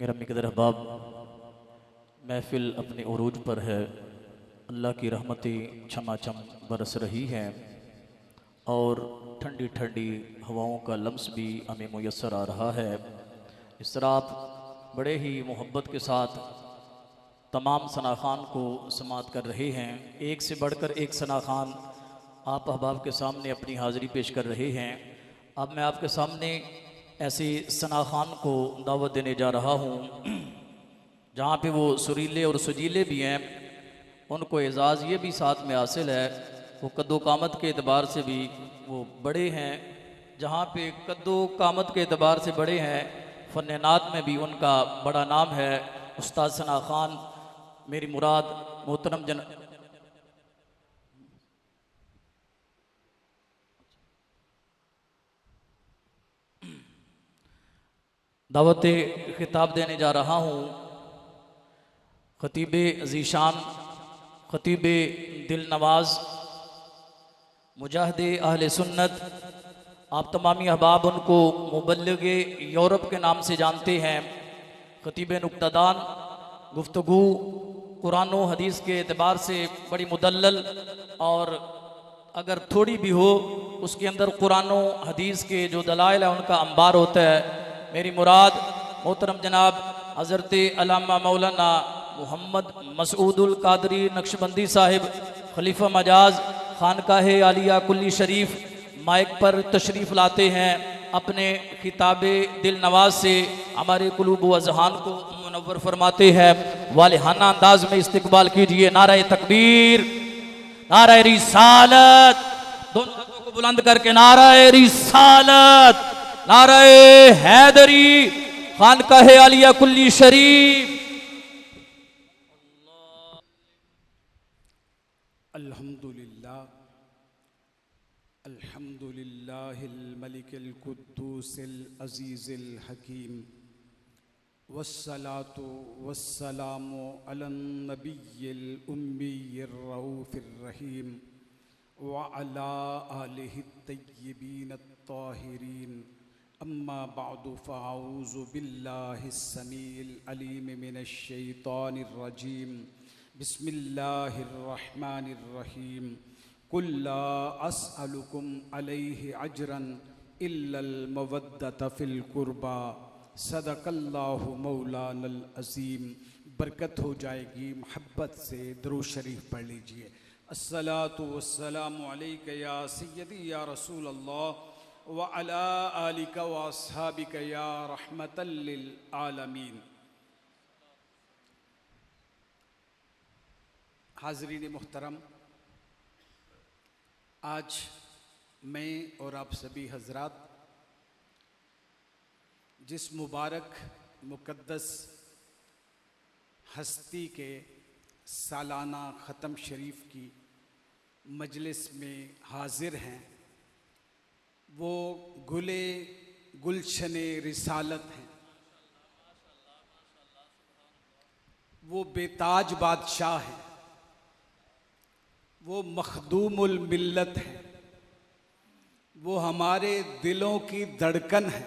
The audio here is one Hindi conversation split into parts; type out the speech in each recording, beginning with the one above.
गिरामी कदर अहबाब, महफिल अपने उरूज पर है। अल्लाह की रहमतें छमाछम बरस रही हैं और ठंडी ठंडी हवाओं का लम्स भी हमें मुयस्सर आ रहा है। इस तरह आप बड़े ही मोहब्बत के साथ तमाम सना खान को समात कर रहे हैं। एक से बढ़कर एक सना खान आप अहबाब के सामने अपनी हाज़िरी पेश कर रहे हैं। अब मैं आपके सामने ऐसी सना खान को दावत देने जा रहा हूँ जहाँ पे वो सुरीले और सुजीले भी हैं। उनको एजाज़ ये भी साथ में हासिल है, वो कद्दो कामत के एतबार से भी वो बड़े हैं। जहाँ पे कद्दो कामत के एतबार से बड़े हैं, फ़न नात में भी उनका बड़ा नाम है। उस्ताद सना खान मेरी मुराद मोहतरम दावत खिताब देने जा रहा हूँ खतीब ज़ीशान, खतीब दिल नवाज, मुजाहिद अहले सुन्नत। आप तमामी अहबाब उनको मुबल्लिग यूरोप के नाम से जानते हैं। खतीब नुक्तादान, गुफ्तगू कुरान व हदीस के एतबार से बड़ी मुदल्लल और अगर थोड़ी भी हो उसके अंदर कुरान व हदीस के जो दलाइल है उनका अंबार होता है। मेरी मुराद मोहतरम जनाब हज़रत अल्लामा मौलाना मोहम्मद मसूदुल कादरी नक्शबंदी साहिब, खलीफा मजाज, खानकाह आलिया कुल्ली शरीफ माइक पर तशरीफ़ लाते हैं। अपने खिताब दिल नवाज से हमारे कुलूब व अज़हान को मुनव्वर फरमाते हैं। वालिहाना अंदाज में इस्तकबाल कीजिए। नारा तकबीर, नारा रिसालत, दोनों हाथों को बुलंद करके नारा रिसालत, नारा हैदरी, खानकाह आलिया कुल्ली शरीफ। अल्हम्दुलिल्लाह, अल्हम्दुलिल्लाहिल मलिकिल कुद्दूसिल अज़ीज़िल हकीम, वस्सलातु वस्सलामु अलन नबिय्यिल उम्मिय्यिर रऊफ़िर रहीम व अला आलिहि तय्यिबीन अत्ताहिरीन। अम्मा बअदु फ़अऊज़ु बिल्लाहिस समीइल अलीम मिनश शैतानिर रजीम। बिस्मिल्लाहिर रहमानिर रहीम। कुल ला अस्अलुकुम अलैहि अजरन इल्लल मवद्दत फिल कुर्बा। सदक़ल्लाहु मौलानल अज़ीम। बरकत हो जाएगी मोहब्बत से। दुरूद शरीफ पढ़ लीजिए। अस्सलातु वस्सलामु अलैका या सय्यदी या रसूल अल्लाह व अला आलिका व अस्हाबिका या रहमतल लिल आलमीन। हाज़रीन मुहतरम, आज मैं और आप सभी हजरात जिस मुबारक मुक़द्दस हस्ती के सालाना ख़त्म शरीफ की मजलिस में हाज़िर हैं, वो गुले गुलशने रिसालत हैं। वो बेताज बादशाह हैं, वो मखदूमुल मिल्लत हैं, वो हमारे दिलों की धड़कन है।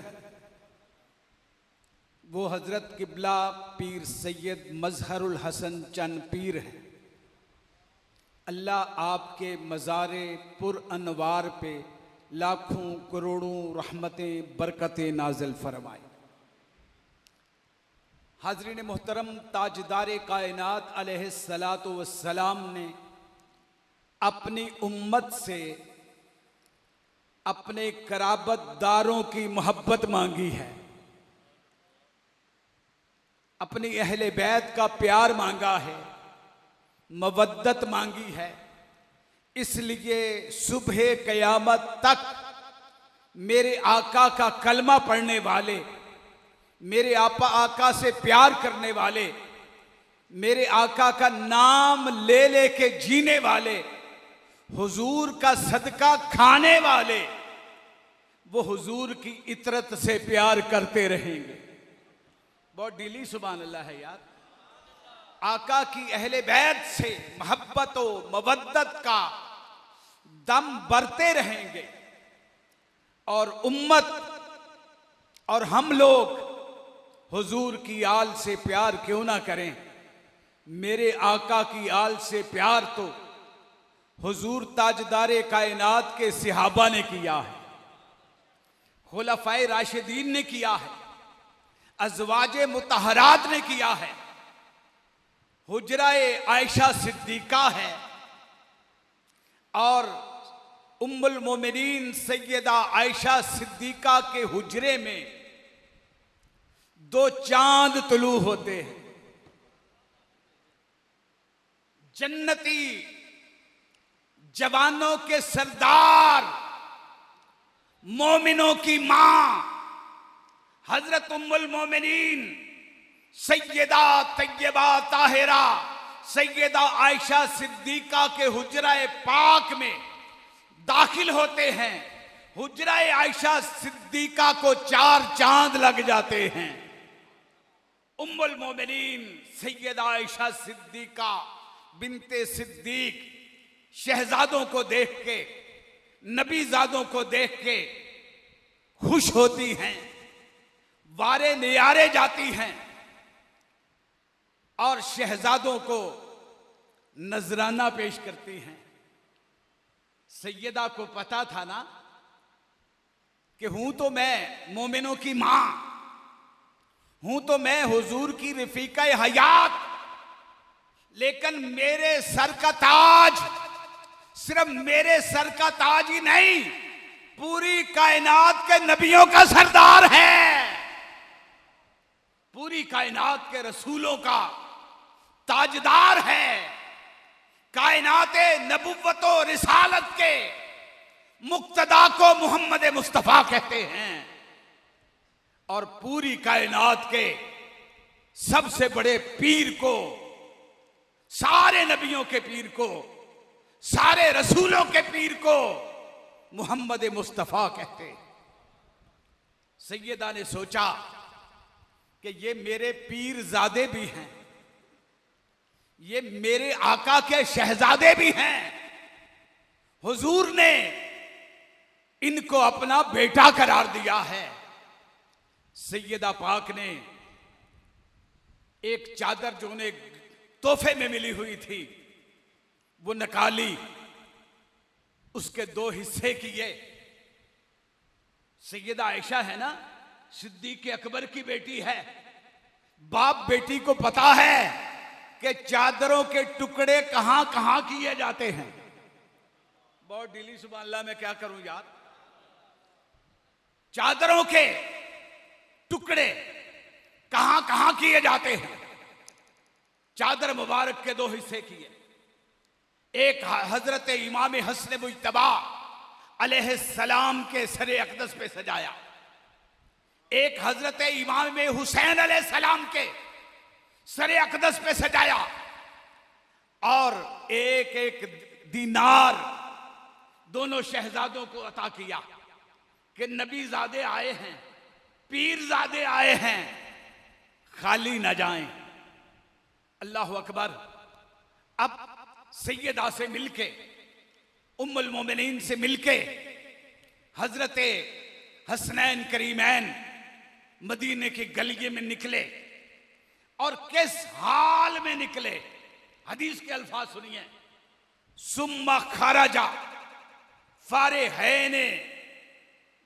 वो हज़रत किबला पीर सैयद मज़हरुल हसन चंद पीर हैं। अल्लाह आपके मज़ारे पुर अनवार पे लाखों करोड़ों रहमतें बरकतें नाज़िल फरमाए। हाज़रीन मोहतरम, ताजदार कायनात अलैहिस्सलातु वस्सलाम ने अपनी उम्मत से अपने कराबतदारों की मोहब्बत मांगी है, अपनी अहले बैत का प्यार मांगा है, मवद्दत मांगी है। इसलिए सुबह क़यामत तक मेरे आका का कलमा पढ़ने वाले, मेरे आका से प्यार करने वाले, मेरे आका का नाम ले ले के जीने वाले, हुजूर का सदका खाने वाले, वो हुजूर की इतरत से प्यार करते रहेंगे। बहुत डीली सुभान अल्लाह है यार। आका की अहले बैत से मोहब्बत व मवद्दत का दम बरते रहेंगे और उम्मत और हम लोग हुजूर की आल से प्यार क्यों ना करें। मेरे आका की आल से प्यार तो हुजूर ताजदारे कायनात के सिहाबा ने किया है, खुलफाए राशिदीन ने किया है, अज़वाजे मुतहरात ने किया है, हुजराए आयशा सिद्दीका है और उम्मुल मोमिनीन सैयदा आयशा सिद्दीका के हुजरे में 2 चांद तुलू होते हैं। जन्नती जवानों के सरदार, मोमिनों की मां हजरत उम्मुल मोमिनीन सैयदा तैयबा ताहिरा सैयदा आयशा सिद्दीका के हुजराए पाक में दाखिल होते हैं। हुजराए आयशा सिद्दीका को 4 चांद लग जाते हैं। उम्मुल मोमिनीन सैयदा आयशा सिद्दीका बिनते सिद्दीक शहजादों को देख के, नबीजादों को देख के खुश होती हैं, वारे नियारे जाती हैं और शहजादों को नजराना पेश करती हैं। सैयदा को पता था ना कि हूं तो मैं मोमिनों की मां, हूं तो मैं हुजूर की रफीका हयात, लेकिन मेरे सर का ताज सिर्फ मेरे सर का ताज ही नहीं, पूरी कायनात के नबियों का सरदार है, पूरी कायनात के रसूलों का ताजदार है, कायनात नबुव्वत और रिसालत के मुक्तदा को मोहम्मद मुस्तफा कहते हैं और पूरी कायनात के सबसे बड़े पीर को, सारे नबियों के पीर को, सारे रसूलों के पीर को मोहम्मद मुस्तफा कहते। सैयदा ने सोचा कि ये मेरे पीरजादे भी हैं, ये मेरे आका के शहजादे भी हैं, हुजूर ने इनको अपना बेटा करार दिया है। सैयदा पाक ने एक चादर जो उन्हें तोहफे में मिली हुई थी वो निकाली, उसके 2 हिस्से किए। सैयदा आयशा है ना, सिद्दीक अकबर की बेटी है, बाप बेटी को पता है कि चादरों के टुकड़े कहां कहां किए जाते हैं। बहुत ढीली सुभान अल्लाह, मैं क्या करूं यार। चादरों के टुकड़े कहां कहां किए जाते हैं। चादर मुबारक के 2 हिस्से किए, एक हजरत इमाम हसन मुज्तबा अलैहिस्सलाम के सरे अक़दस पे सजाया, एक हजरत इमाम हुसैन अलैहिस्सलाम के सरे अक़दस पे सजाया और एक एक दीनार दोनों शहजादों को अता किया कि नबीजादे आए हैं, पीरजादे आए हैं, खाली न जाएं। अल्लाह अकबर। अब सैयदा से मिलके, उम्मुल मोमिनीन से मिलके हजरत हसनैन करीमैन मदीने की गलिये में निकले और किस हाल में निकले। हदीस के अल्फाज सुनिए, सुम्मा खराजा फारिहैने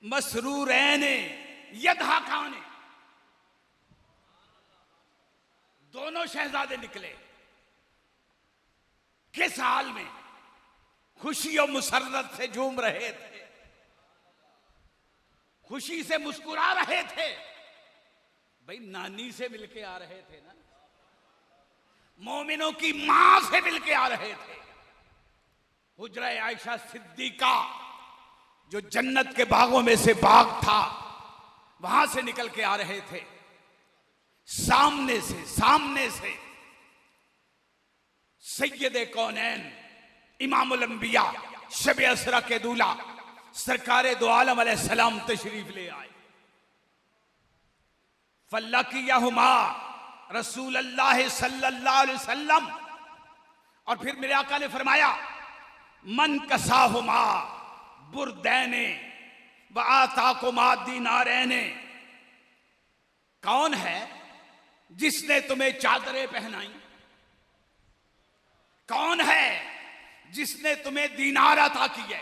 मसरूरैने यदहकाने। दोनों शहजादे निकले किस हाल में? खुशी और मुसर्रत से झूम रहे थे, खुशी से मुस्कुरा रहे थे। भाई नानी से मिलके आ रहे थे ना, मोमिनों की मां से मिलके आ रहे थे। हुजरा आयशा सिद्दीका जो जन्नत के बागों में से बाग था, वहां से निकल के आ रहे थे। सामने से सैयदे कौनैन इमामुल अंबिया शब असरा के दूल्हा सरकारे दो आलम अलैहिस्सलाम तशरीफ ले आए। फल्लकियहुमा रसूल अल्लाह सल्लल्लाहु अलैहि वसल्लम, और फिर मेरे आका ने फरमाया मन कसाहुमा बुरदैने व आताकुमा दीनारैने। कौन है जिसने तुम्हें चादरें पहनाई? कौन है जिसने तुम्हें दीनार अता किए?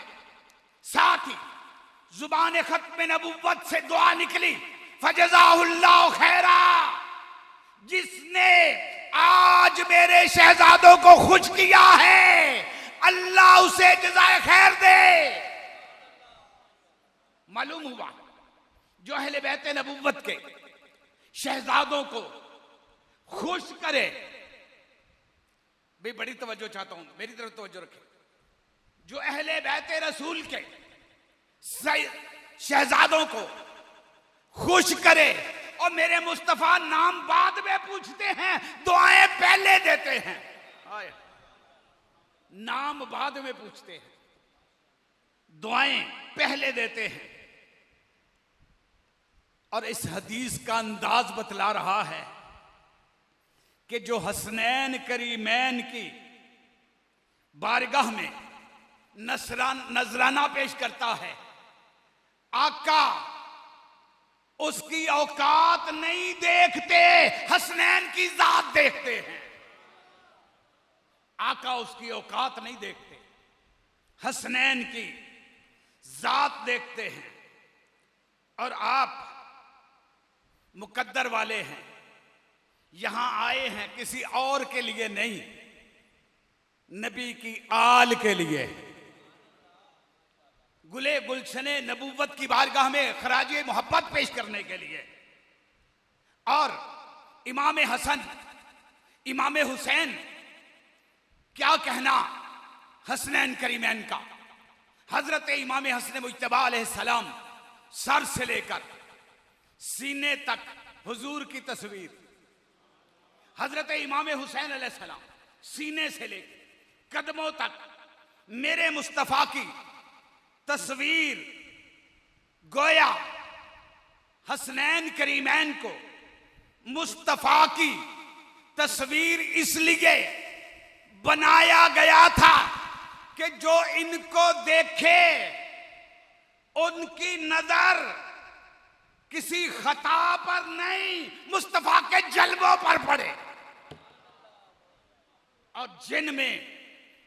साथ ही जुबान खत्म नबुव्वत से दुआ निकली, फजज़ाहुल्लाहु खैरा, जिसने आज मेरे शहजादों को खुश किया है, अल्लाह उसे जज़ाए खैर दे। मालूम हुआ जो अहले बैत नबुव्वत के शहजादों को खुश करे। भाई बड़ी तवज्जो चाहता हूं, मेरी तरफ तवज्जो रखें। जो अहले बैत रसूल के शहजादों को खुश करे, और मेरे मुस्तफा नाम बाद में पूछते हैं, दुआएं पहले देते हैं। नाम बाद में पूछते हैं, दुआएं पहले देते हैं। और इस हदीस का अंदाज बतला रहा है कि जो हसनैन करीमैन की बारगाह में नजराना पेश करता है, आका उसकी औकात नहीं देखते, हसनैन की जात देखते हैं। आका उसकी औकात नहीं देखते, हसनैन की जात देखते हैं। और आप मुकद्दर वाले हैं, यहां आए हैं किसी और के लिए नहीं, नबी की आल के लिए। गुले गुलशने नबूवत की बारगाह में खराजे मोहब्बत पेश करने के लिए। और इमाम हसन, इमाम हुसैन, क्या कहना हसनैन करीमैन का। हजरत इमाम हसन मुज्तबा अलैहिस्सलाम सर से लेकर सीने तक हुजूर की तस्वीर, हजरत इमाम हुसैन अलैहिस्सलाम सीने से लेकर कदमों तक मेरे मुस्तफा की तस्वीर। गोया हसनैन करीमैन को मुस्तफा की तस्वीर इसलिए बनाया गया था कि जो इनको देखे उनकी नजर किसी खता पर नहीं, मुस्तफा के जलवों पर पड़े। और जिनमें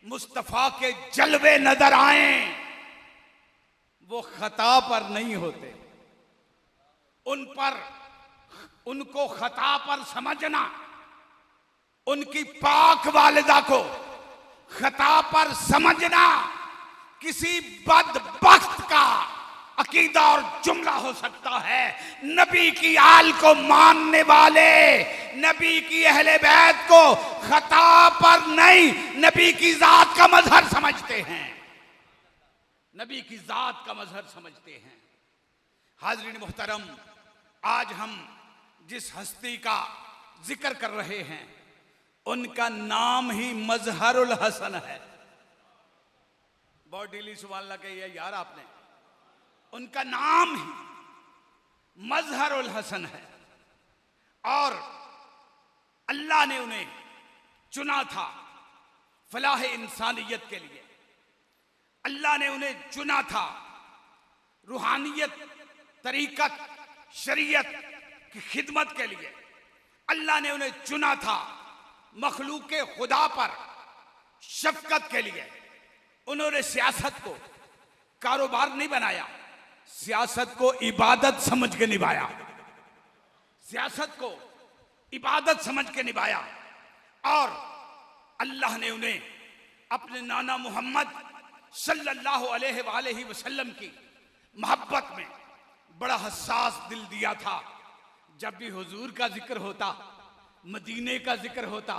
मुस्तफा के जलवे नजर आए वो खता पर नहीं होते। उन पर, उनको खता पर समझना, उनकी पाक वालिदा को खता पर समझना किसी बदबख्त का अकीदा और जुमला हो सकता है। नबी की आल को मानने वाले नबी की अहले बैत को खता पर नहीं, नबी की जात का मजहर समझते हैं, नबी की जात का मजहर समझते हैं। हाज़रीन मुहतरम, आज हम जिस हस्ती का जिक्र कर रहे हैं उनका नाम ही मजहरुल हसन है। बहुत ढीली सुभान अल्लाह कही यार आपने। उनका नाम ही मजहरुल हसन है। और अल्लाह ने उन्हें चुना था फलाह इंसानियत के लिए। अल्लाह ने उन्हें चुना था रूहानियत, तरीकत, शरीयत की खिदमत के लिए। अल्लाह ने उन्हें चुना था मखलूके खुदा पर शफकत के लिए। उन्होंने सियासत को कारोबार नहीं बनाया, सियासत को इबादत समझ के निभाया, सियासत को इबादत समझ के निभाया। और अल्लाह ने उन्हें अपने नाना मोहम्मद सल्लल्लाहु अलैहि वसल्लम की मोहब्बत में बड़ा हसास दिल दिया था। जब भी हुजूर का जिक्र होता, मदीने का जिक्र होता,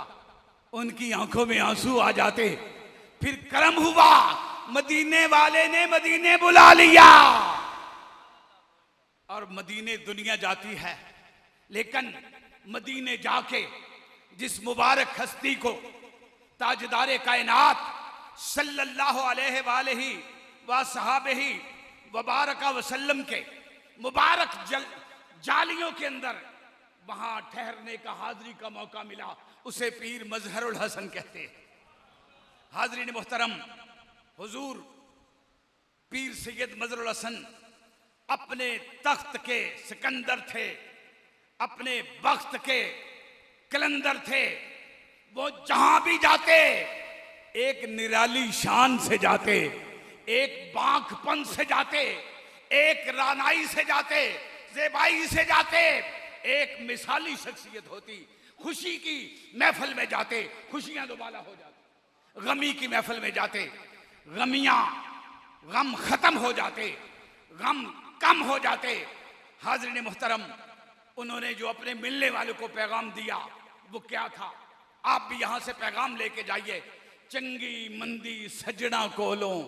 उनकी आंखों में आंसू आ जाते। फिर करम हुआ, मदीने वाले ने मदीने बुला लिया। और मदीने दुनिया जाती है, लेकिन मदीने जाके जिस मुबारक हस्ती को ताजदारे कायनात सल्लल्लाहु अलैहि व सहाबेही वबारक वसल्लम के मुबारक जालियों के अंदर वहां ठहरने का, हाजिरी का मौका मिला, उसे पीर मजहरुल हसन कहते हैं। हाजरीन मोहतरम, हुजूर पीर सैयद मजहरुल हसन अपने तख्त के सिकंदर थे। अपने वक्त के कलंदर थे। वो जहां भी जाते एक निराली शान से जाते, एक बांकपन से जाते, एक रानाई से जाते, ज़ेबाई से जाते। एक मिसाली शख्सियत होती। खुशी की महफिल में जाते, खुशियां दोबारा हो जाती। गमी की महफिल में जाते, गम खत्म हो जाते, गम कम हो जाते। हाज़रीन मोहतरम, उन्होंने जो अपने मिलने वालों को पैगाम दिया वो क्या था? आप भी यहां से पैगाम लेके जाइए। चंगी मंदी सजना कोलों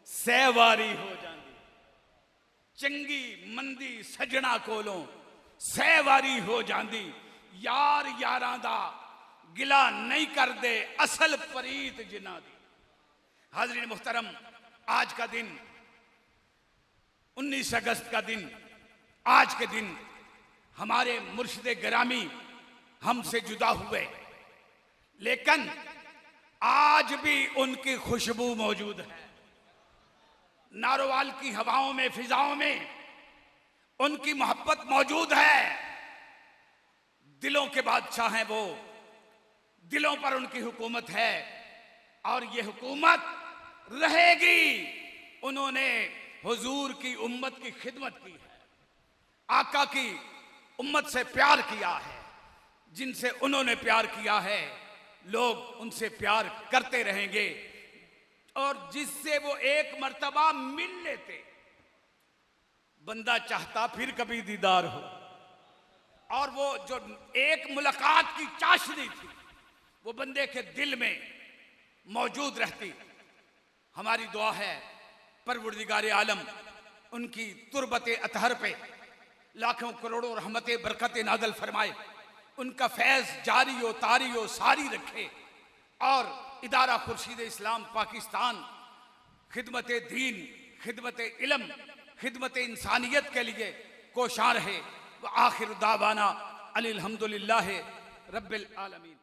सहवारी हो जाती, चंगी मंदी सजना कोलों सहवारी हो जाती। यार यारां दा गिला नहीं कर दे, असल परीत जिन्ना दी। हाज़रीन मुहतरम, आज का दिन 19 अगस्त का दिन, आज के दिन हमारे मुर्शिद गिरामी हमसे जुदा हुए, लेकिन आज भी उनकी खुशबू मौजूद है। नारोवाल की हवाओं में, फिजाओं में उनकी मोहब्बत मौजूद है। दिलों के बादशाह हैं वो, दिलों पर उनकी हुकूमत है और ये हुकूमत रहेगी। उन्होंने हुजूर की उम्मत की खिदमत की है, आका की उम्मत से प्यार किया है। जिनसे उन्होंने प्यार किया है लोग उनसे प्यार करते रहेंगे, और जिससे वो एक मर्तबा मिल लेते, बंदा चाहता फिर कभी दीदार हो। और वो जो एक मुलाकात की चाशनी थी वो बंदे के दिल में मौजूद रहती। हमारी दुआ है परवरदिगार आलम उनकी तुरबत अतहर पे लाखों करोड़ों रहमतें बरकतें नाज़िल फरमाए, उनका फैज़ जारी हो, तारी हो, सारी रखे, और इदारा खुर्शीद इस्लाम पाकिस्तान खिदमत दीन, खिदमत इल्म, खिदमत इंसानियत के लिए कोशां रहे। व आखिर दावाना अनिल हम्दुलिल्लाह रब्बिल आलमीन।